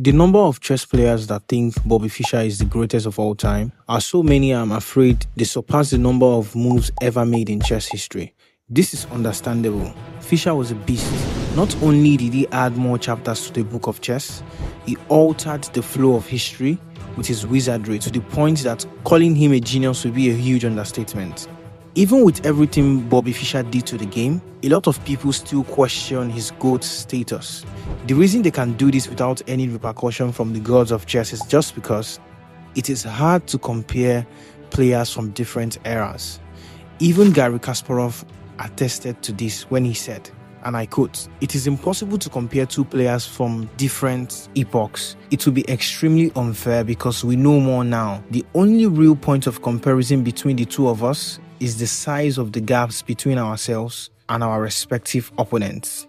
The number of chess players that think Bobby Fischer is the greatest of all time are so many I'm afraid they surpass the number of moves ever made in chess history. This is understandable. Fischer was a beast. Not only did he add more chapters to the book of chess, he altered the flow of history with his wizardry to the point that calling him a genius would be a huge understatement. Even with everything Bobby Fischer did to the game, a lot of people still question his GOAT status. The reason they can do this without any repercussion from the gods of chess is just because it is hard to compare players from different eras. Even Garry Kasparov attested to this when he said, and I quote, "It is impossible to compare two players from different epochs. It will be extremely unfair because we know more now. The only real point of comparison between the two of us is the size of the gaps between ourselves and our respective opponents."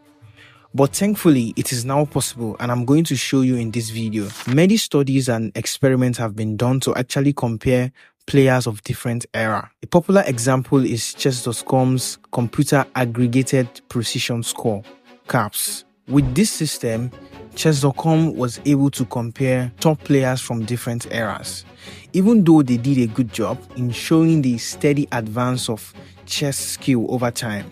But thankfully, it is now possible, and I'm going to show you in this video. Many studies and experiments have been done to actually compare players of different era. A popular example is Chess.com's Computer Aggregated Precision Score, CAPS. With this system, Chess.com was able to compare top players from different eras. Even though they did a good job in showing the steady advance of chess skill over time,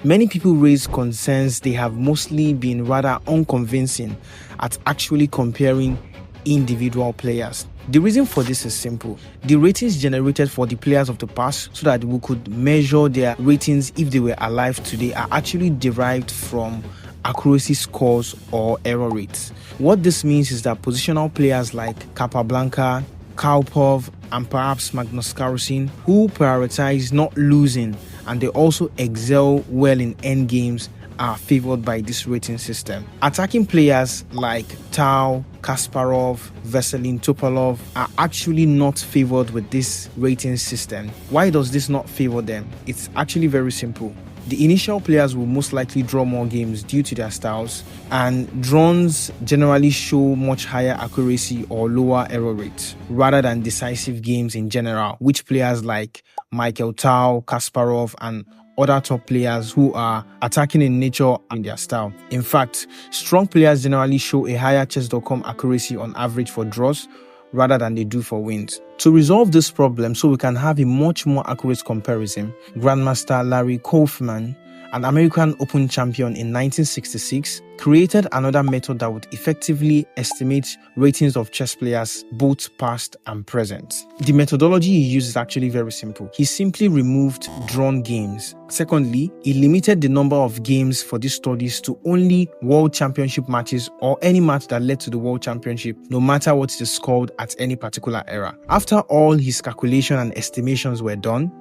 many people raise concerns they have mostly been rather unconvincing at actually comparing individual players. The reason for this is simple. The ratings generated for the players of the past so that we could measure their ratings if they were alive today are actually derived from accuracy scores or error rates. What this means is that positional players like Capablanca, Karpov, and perhaps Magnus Carlsen, who prioritize not losing and they also excel well in endgames, are favored by this rating system. Attacking players like Tao, Kasparov, Veselin, Topalov are actually not favored with this rating system. Why does this not favor them? It's actually very simple. The initial players will most likely draw more games due to their styles, and draws generally show much higher accuracy or lower error rates, rather than decisive games in general, which players like Michael Tao, Kasparov, and other top players who are attacking in nature and their style. In fact, strong players generally show a higher Chess.com accuracy on average for draws rather than they do for wins. To resolve this problem so we can have a much more accurate comparison, Grandmaster Larry Kaufman, an American Open champion in 1966, created another method that would effectively estimate ratings of chess players both past and present. The methodology he used is actually very simple. He simply removed drawn games. Secondly, he limited the number of games for these studies to only World Championship matches or any match that led to the World Championship, no matter what it is scored at any particular era. After all his calculation and estimations were done,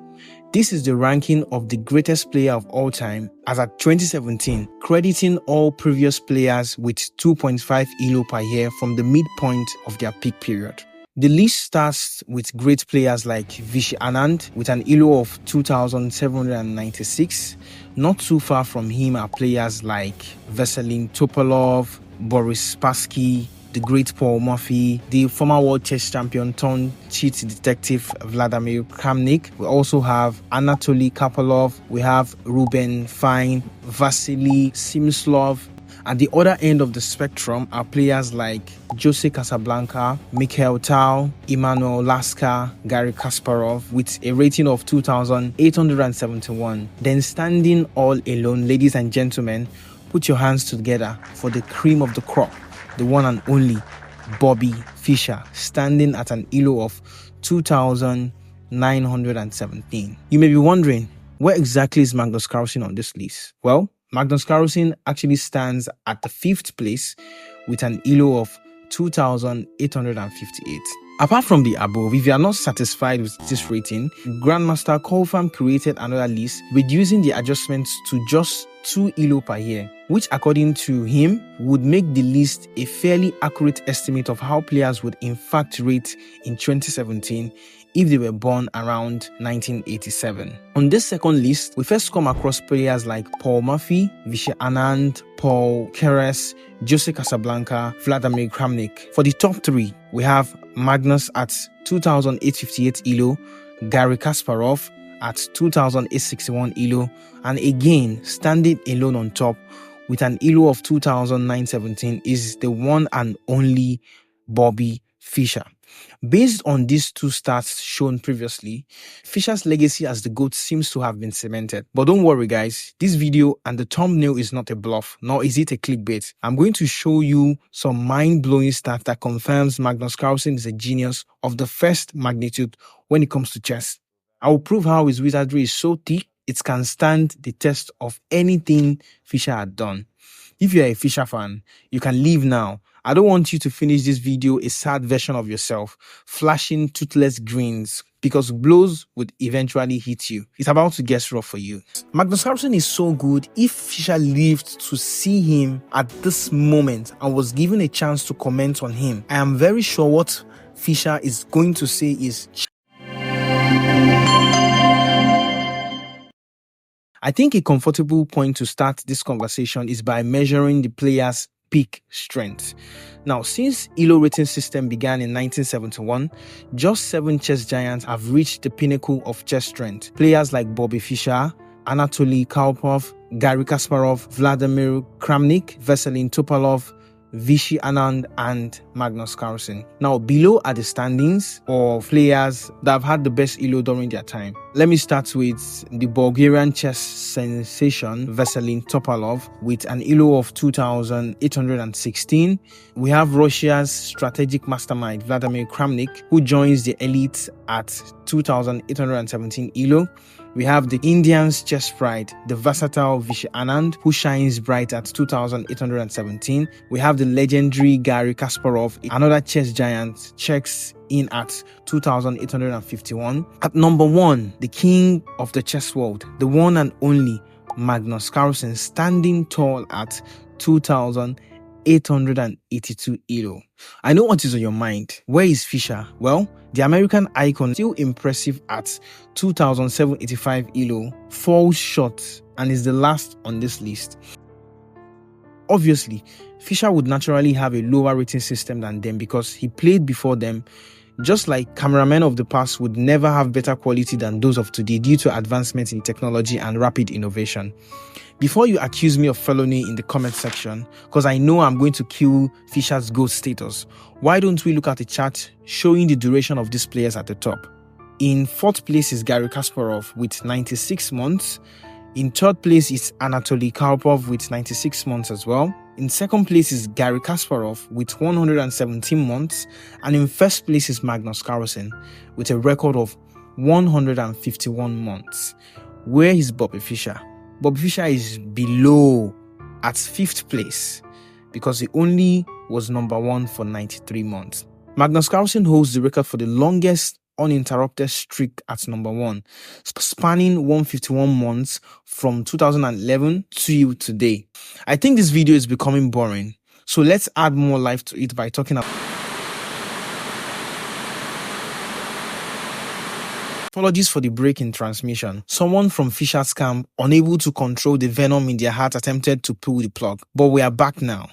this is the ranking of the greatest player of all time as at 2017, crediting all previous players with 2.5 ELO per year from the midpoint of their peak period. The list starts with great players like Vishy Anand with an ELO of 2,796. Not too far from him are players like Veselin Topalov, Boris Spassky, the great Paul Murphy, the former world chess champion turned cheat detective Vladimir Kramnik. We also have Anatoly Karpov, we have Ruben Fine, Vasily Simslov. At the other end of the spectrum are players like Jose Casablanca, Mikhail Tao, Emmanuel Lasker, Garry Kasparov with a rating of 2,871. Then standing all alone, ladies and gentlemen, put your hands together for the cream of the crop, the one and only Bobby Fischer, standing at an ELO of 2,917. You may be wondering, where exactly is Magnus Carlsen on this list? Well, Magnus Carlsen actually stands at the 5th place with an ELO of 2,858. Apart from the above, if you are not satisfied with this rating, Grandmaster Kaufman created another list, reducing the adjustments to just 2 ELO per year, which according to him would make the list a fairly accurate estimate of how players would in fact rate in 2017 if they were born around 1987. On this second list, we first come across players like Paul Murphy, Vishy Anand, Paul Keres, Jose Casablanca, Vladimir Kramnik. For the top 3, we have Magnus at 2,858 ELO, Garry Kasparov at 2,861 ELO, and again, standing alone on top, with an ELO of 2,917 is the one and only Bobby Fischer. Based on these two stats shown previously, Fischer's legacy as the GOAT seems to have been cemented. But don't worry guys, this video and the thumbnail is not a bluff, nor is it a clickbait. I'm going to show you some mind-blowing stats that confirms Magnus Carlsen is a genius of the first magnitude when it comes to chess. I will prove how his wizardry is so thick, it can stand the test of anything Fischer had done. If you're a Fischer fan, you can leave now. I don't want you to finish this video a sad version of yourself, flashing toothless grins, because blows would eventually hit you. It's about to get rough for you. Magnus Carlsen is so good. If Fischer lived to see him at this moment and was given a chance to comment on him, I am very sure what Fischer is going to say is, I think a comfortable point to start this conversation is by measuring the player's peak strength. Now, since ELO rating system began in 1971, just 7 chess giants have reached the pinnacle of chess strength. Players like Bobby Fischer, Anatoly Karpov, Garry Kasparov, Vladimir Kramnik, Veselin Topalov, Vishy Anand, and Magnus Carlsen. Now, below are the standings of players that have had the best ELO during their time. Let me start with the Bulgarian chess sensation Veselin Topalov with an ELO of 2,816. We have Russia's strategic mastermind Vladimir Kramnik, who joins the elite at 2,817 ELO. We have the Indian's chess pride, the versatile Vishy Anand, who shines bright at 2,817. We have the legendary Garry Kasparov, another chess giant, checks in at 2,851. At number 1, the king of the chess world, the one and only Magnus Carlsen, standing tall at 2,882 ELO. I know what is on your mind. Where is Fischer? Well, the American icon, still impressive at 2,785 ELO, falls short and is the last on this list. Obviously, Fischer would naturally have a lower rating system than them because he played before them, just like cameramen of the past would never have better quality than those of today due to advancements in technology and rapid innovation. Before you accuse me of felony in the comment section, because I know I'm going to kill Fischer's GOAT status, why don't we look at the chart showing the duration of these players at the top? In 4th place is Garry Kasparov with 96 months. In 3rd place is Anatoly Karpov with 96 months as well. In 2nd place is Garry Kasparov with 117 months. And in 1st place is Magnus Carlsen with a record of 151 months. Where is Bobby Fischer? Bobby Fischer is below at 5th place because he only was number 1 for 93 months. Magnus Carlsen holds the record for the longest uninterrupted streak at number 1, spanning 151 months from 2011 to today. I think this video is becoming boring, so let's add more life to it by talking about... Apologies for the break in transmission. Someone from Fischer's camp, unable to control the venom in their heart, attempted to pull the plug, but we are back now.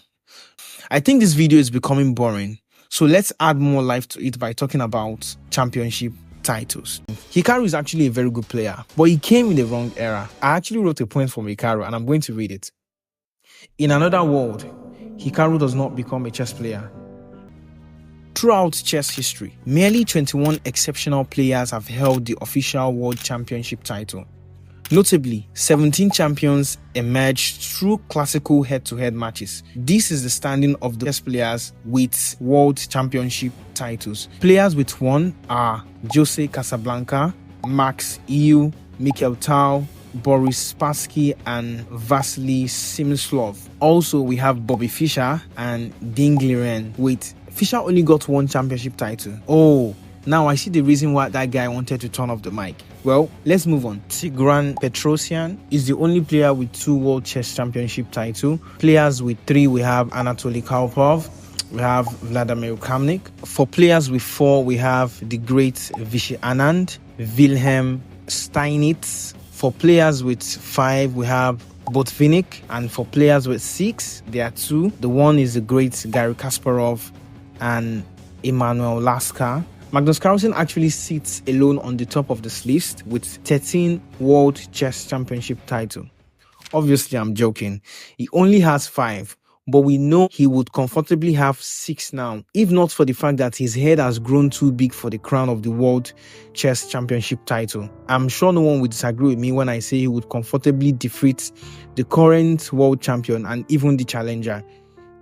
I think this video is becoming boring, so let's add more life to it by talking about championship titles. Hikaru is actually a very good player, but he came in the wrong era. I actually wrote a point from Hikaru and I'm going to read it. In another world, Hikaru does not become a chess player. Throughout chess history, merely 21 exceptional players have held the official world championship title. Notably, 17 champions emerged through classical head-to-head matches. This is the standing of the chess players with world championship titles. Players with one are Jose Casablanca, Max Euell, Mikhail Tal, Boris Spassky, and Vasily Simslov. Also, we have Bobby Fischer and Ding Liren. Wait, Fischer only got 1 championship title. Oh, now I see the reason why that guy wanted to turn off the mic. Well, let's move on. Tigran Petrosyan is the only player with 2 World Chess Championship titles. Players with 3, we have Anatoly Karpov, we have Vladimir Kramnik. For players with 4, we have the great Vishy Anand, Wilhelm Steinitz. For players with 5, we have Botvinnik. And for players with 6, there are 2. The one is the great Garry Kasparov and Emanuel Lasker. Magnus Carlsen actually sits alone on the top of this list with 13 World Chess Championship titles. Obviously, I'm joking. He only has 5. But we know he would comfortably have 6 now, if not for the fact that his head has grown too big for the crown of the World Chess Championship title. I'm sure no one would disagree with me when I say he would comfortably defeat the current world champion and even the challenger.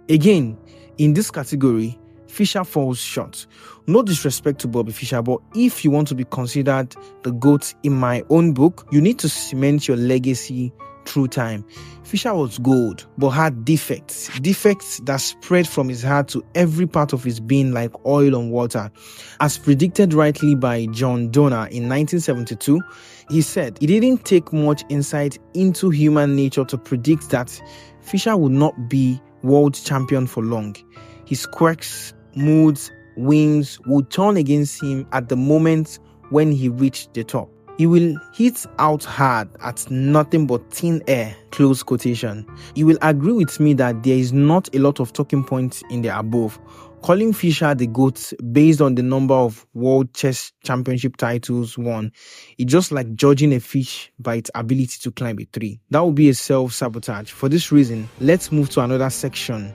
Again, in this category, Fischer falls short. No disrespect to Bobby Fischer, but if you want to be considered the GOAT in my own book, you need to cement your legacy through time. Fischer was gold, but had defects that spread from his heart to every part of his being like oil on water. As predicted rightly by John Donner in 1972, he said it didn't take much insight into human nature to predict that Fischer would not be world champion for long. His quirks, moods, whims would turn against him at the moment when he reached the top. He will hit out hard at nothing but thin air, close quotation. You will agree with me that there is not a lot of talking points in the above. Calling Fischer the GOAT based on the number of World Chess Championship titles won, it's just like judging a fish by its ability to climb a tree. That would be a self-sabotage. For this reason, let's move to another section.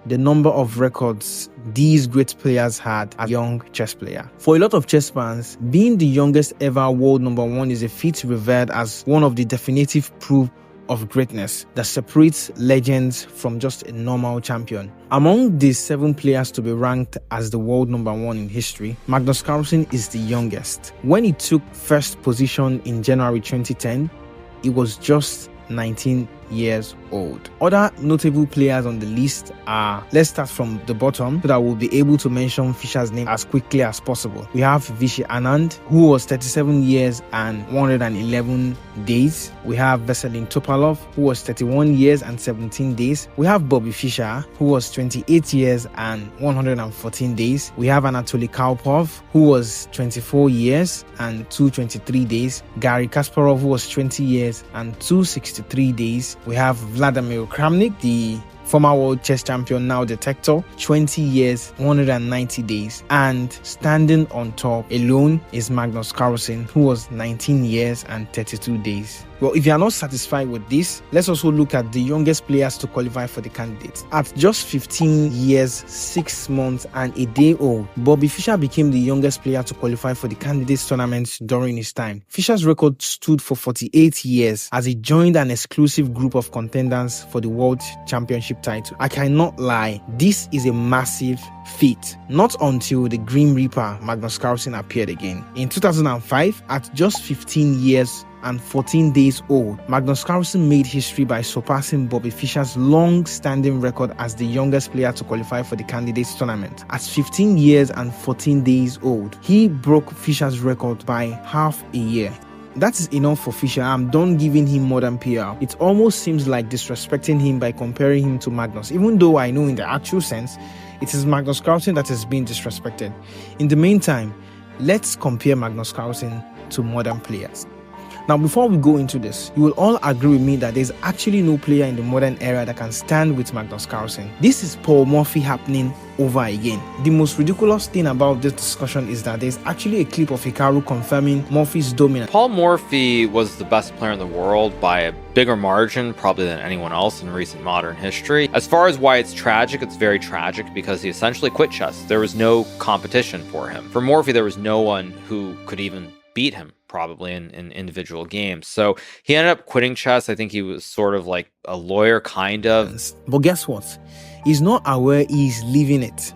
The number of records these great players had as young chess player. For a lot of chess fans, being the youngest ever world number 1 is a feat revered as one of the definitive proof of greatness that separates legends from just a normal champion. Among the 7 players to be ranked as the world number 1 in history, Magnus Carlsen is the youngest. When he took first position in January 2010, he was just 19 years old. Other notable players on the list are, let's start from the bottom so that we'll be able to mention Fischer's name as quickly as possible. We have Vishy Anand, who was 37 years and 111 days. We have Veselin Topalov, who was 31 years and 17 days. We have Bobby Fischer, who was 28 years and 114 days. We have Anatoly Karpov, who was 24 years and 223 days. Garry Kasparov, who was 20 years and 263 days. We have Vladimir Kramnik, the former world chess champion, now detector, 20 years, 190 days. And standing on top alone is Magnus Carlsen, who was 19 years and 32 days. Well, if you are not satisfied with this, let's also look at the youngest players to qualify for the candidates. At just 15 years, 6 months and a day old, Bobby Fischer became the youngest player to qualify for the candidates tournament during his time. Fischer's record stood for 48 years as he joined an exclusive group of contenders for the World Championship title. I cannot lie, this is a massive feat. Not until the Grim Reaper Magnus Carlsen appeared again. In 2005, at just 15 years and 14 days old, Magnus Carlsen made history by surpassing Bobby Fischer's long-standing record as the youngest player to qualify for the candidates tournament. At 15 years and 14 days old, he broke Fischer's record by half a year. That is enough for Fischer. I'm done giving him modern PR. It almost seems like disrespecting him by comparing him to Magnus, even though I know in the actual sense, it is Magnus Carlsen that is being disrespected. In the meantime, let's compare Magnus Carlsen to modern players. Now, before we go into this, you will all agree with me that there's actually no player in the modern era that can stand with Magnus Carlsen. This is Paul Murphy happening over again. The most ridiculous thing about this discussion is that there's actually a clip of Hikaru confirming Murphy's dominance. Paul Murphy was the best player in the world by a bigger margin, probably than anyone else in recent modern history. As far as why it's tragic, it's very tragic because he essentially quit chess. There was no competition for him. For Murphy, there was no one who could even beat him, probably in individual games. So he ended up quitting chess. I think he was sort of like a lawyer, kind of. But guess what? He's not aware he's leaving it.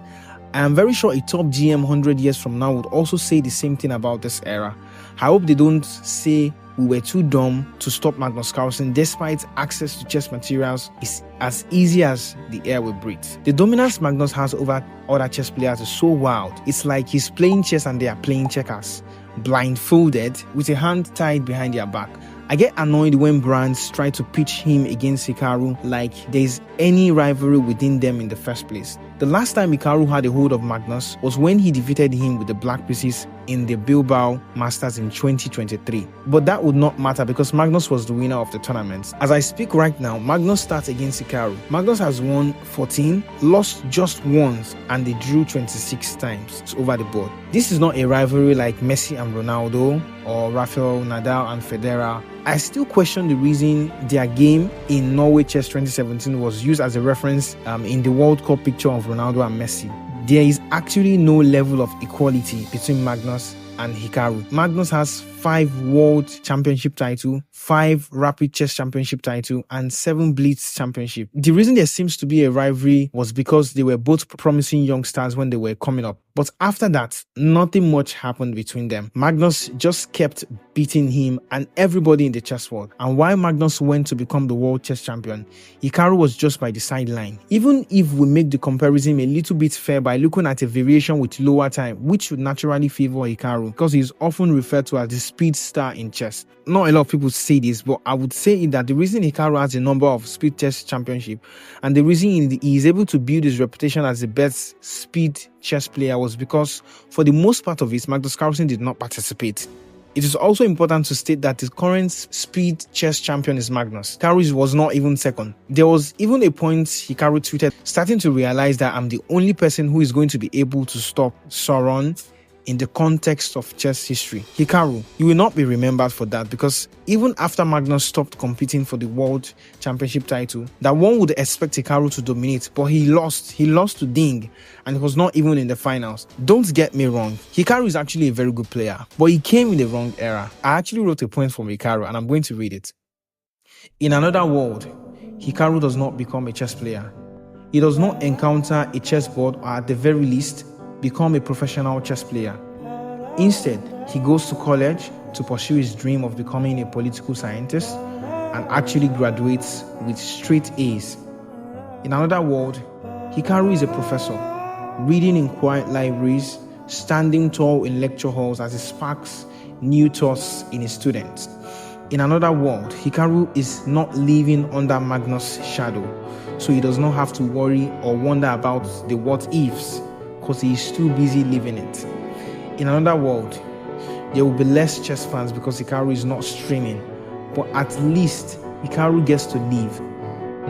I am very sure a top GM 100 years from now would also say the same thing about this era. I hope they don't say we were too dumb to stop Magnus Carlsen despite access to chess materials is as easy as the air we breathe. The dominance Magnus has over other chess players is so wild. It's like he's playing chess and they are playing checkers, blindfolded with a hand tied behind their back. I get annoyed when brands try to pitch him against Hikaru like there's any rivalry within them in the first place. The last time Hikaru had a hold of Magnus was when he defeated him with the black pieces in the Bilbao Masters in 2023. But that would not matter because Magnus was the winner of the tournament. As I speak right now, Magnus starts against Hikaru. Magnus has won 14, lost just once, and they drew 26 times over the board. This is not a rivalry like Messi and Ronaldo or Rafael Nadal and Federer. I still question the reason their game in Norway Chess 2017 was used as a reference in the World Cup picture of Ronaldo and Messi. There is actually no level of equality between Magnus and Hikaru. Magnus has 5 World Championship title, 5 Rapid Chess Championship title, and 7 Blitz Championship. The reason there seems to be a rivalry was because they were both promising young stars when they were coming up. But after that, nothing much happened between them. Magnus just kept beating him and everybody in the chess world. And while Magnus went to become the world chess champion, Hikaru was just by the sideline. Even if we make the comparison a little bit fair by looking at a variation with lower time, which would naturally favor Hikaru because he is often referred to as the speed star in chess. Not a lot of people say this, but I would say that the reason Hikaru has a number of speed chess championship and the reason he is able to build his reputation as the best speed chess player was because for the most part of it, Magnus Carlsen did not participate. It is also important to state that the current speed chess champion is Magnus. Hikaru was not even second. There was even a point Hikaru tweeted, starting to realize that I'm the only person who is going to be able to stop Sauron in the context of chess history. Hikaru, you will not be remembered for that because even after Magnus stopped competing for the world championship title, that one would expect Hikaru to dominate, but he lost. He lost to Ding and he was not even in the finals. Don't get me wrong, Hikaru is actually a very good player, but he came in the wrong era. I actually wrote a point from Hikaru and I'm going to read it. In another world, Hikaru does not become a chess player. He does not encounter a chessboard or at the very least, become a professional chess player. Instead, he goes to college to pursue his dream of becoming a political scientist and actually graduates with straight A's. In another world, Hikaru is a professor, reading in quiet libraries, standing tall in lecture halls as he sparks new thoughts in his students. In another world, Hikaru is not living under Magnus' shadow, so he does not have to worry or wonder about the what-ifs, because he is too busy living it. In another world, there will be less chess fans because Hikaru is not streaming, but at least Hikaru gets to live,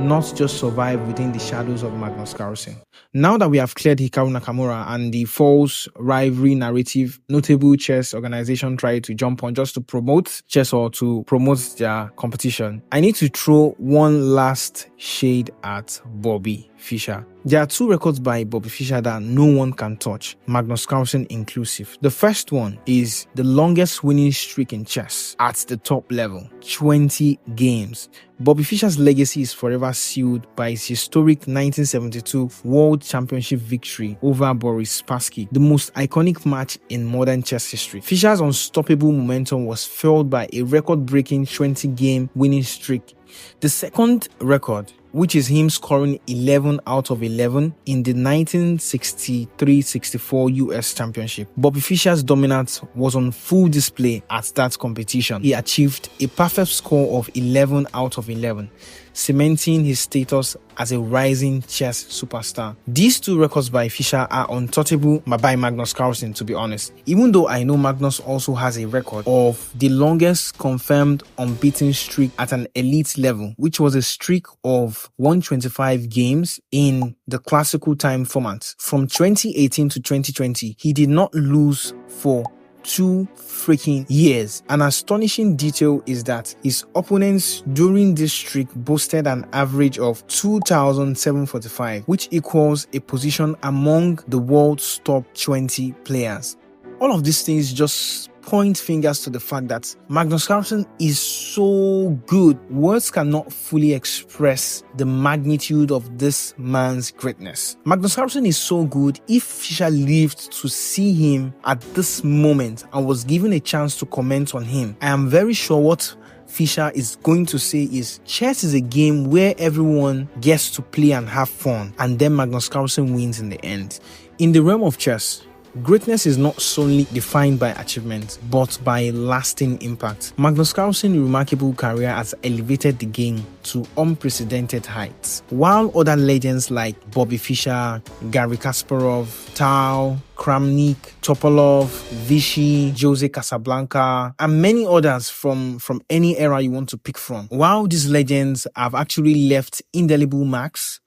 not just survive within the shadows of Magnus Carlsen. Now that we have cleared Hikaru Nakamura and the false rivalry narrative notable chess organization tried to jump on just to promote chess or to promote their competition, I need to throw one last shade at Bobby Fischer. There are 2 records by Bobby Fischer that no one can touch, Magnus Carlsen inclusive. The first one is the longest winning streak in chess at the top level, 20 games. Bobby Fischer's legacy is forever sealed by his historic 1972 World Championship victory over Boris Spassky, the most iconic match in modern chess history. Fischer's unstoppable momentum was fueled by a record-breaking 20-game winning streak. The second record, which is him scoring 11 out of 11 in the 1963-64 US Championship. Bobby Fischer's dominance was on full display at that competition. He achieved a perfect score of 11 out of 11, cementing his status as a rising chess superstar. These 2 records by Fischer are untouchable by Magnus Carlsen, to be honest. Even though I know Magnus also has a record of the longest confirmed unbeaten streak at an elite level, which was a streak of 125 games in the classical time format. From 2018 to 2020, he did not lose for 2 freaking years. An astonishing detail is that his opponents during this streak boasted an average of 2,745, which equals a position among the world's top 20 players. All of these things just point fingers to the fact that Magnus Carlsen is so good. Words cannot fully express the magnitude of this man's greatness. Magnus Carlsen is so good. If Fischer lived to see him at this moment and was given a chance to comment on him, I am very sure what Fischer is going to say is chess is a game where everyone gets to play and have fun, and then Magnus Carlsen wins in the end. In the realm of chess, Greatness is not solely defined by achievement, but by lasting impact. Magnus Carlsen's remarkable career has elevated the game to unprecedented heights. While other legends like Bobby Fischer, Garry Kasparov, Tao, Kramnik, Topolov, Vichy, Jose Casablanca, and many others from any era you want to pick from. While these legends have actually left indelible marks,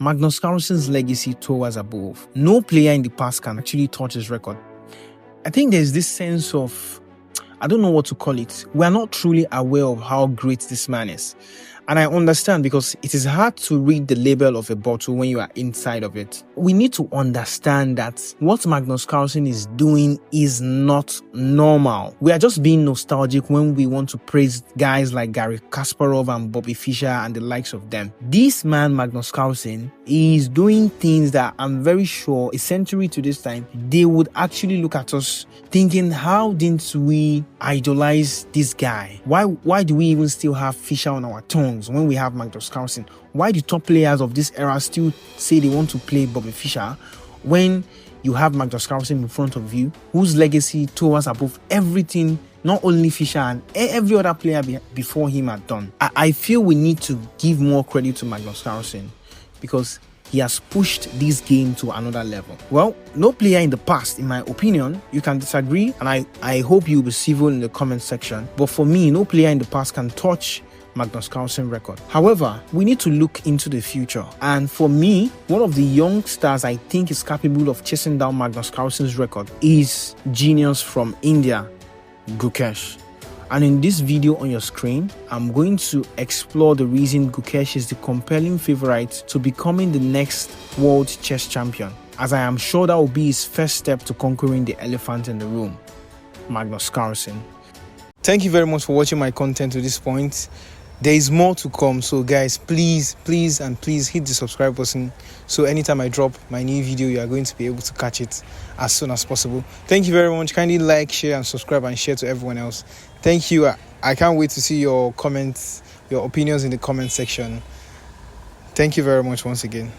Magnus Carlsen's legacy towers above. No player in the past can actually touch his record. I think there's this sense of, I don't know what to call it. We are not truly aware of how great this man is. And I understand, because it is hard to read the label of a bottle when you are inside of it. We need to understand that what Magnus Carlsen is doing is not normal. We are just being nostalgic when we want to praise guys like Garry Kasparov and Bobby Fischer and the likes of them. This man, Magnus Carlsen, is doing things that I'm very sure a century to this time, they would actually look at us thinking, how didn't we idolize this guy? Why do we even still have Fischer on our tongues when we have Magnus Carlsen? Why do top players of this era still say they want to play Bobby Fischer when you have Magnus Carlsen in front of you, whose legacy towers above everything not only Fischer and every other player before him had done? I feel we need to give more credit to Magnus Carlsen, because he has pushed this game to another level. Well, no player in the past, in my opinion, you can disagree, and I hope you'll be civil in the comment section, but for me, no player in the past can touch Magnus Carlsen record. However, we need to look into the future, and for me, one of the young stars I think is capable of chasing down Magnus Carlsen's record is genius from India, Gukesh. And in this video on your screen, I'm going to explore the reason Gukesh is the compelling favorite to becoming the next world chess champion, as I am sure that will be his first step to conquering the elephant in the room, Magnus Carlsen. Thank you very much for watching my content to this point. There is more to come, so guys, please hit the subscribe button, so anytime I drop my new video, you are going to be able to catch it as soon as possible. Thank you very much. Kindly like, share and subscribe, and share to everyone else. Thank you. I can't wait to see your comments, your opinions in the comment section. Thank you very much once again.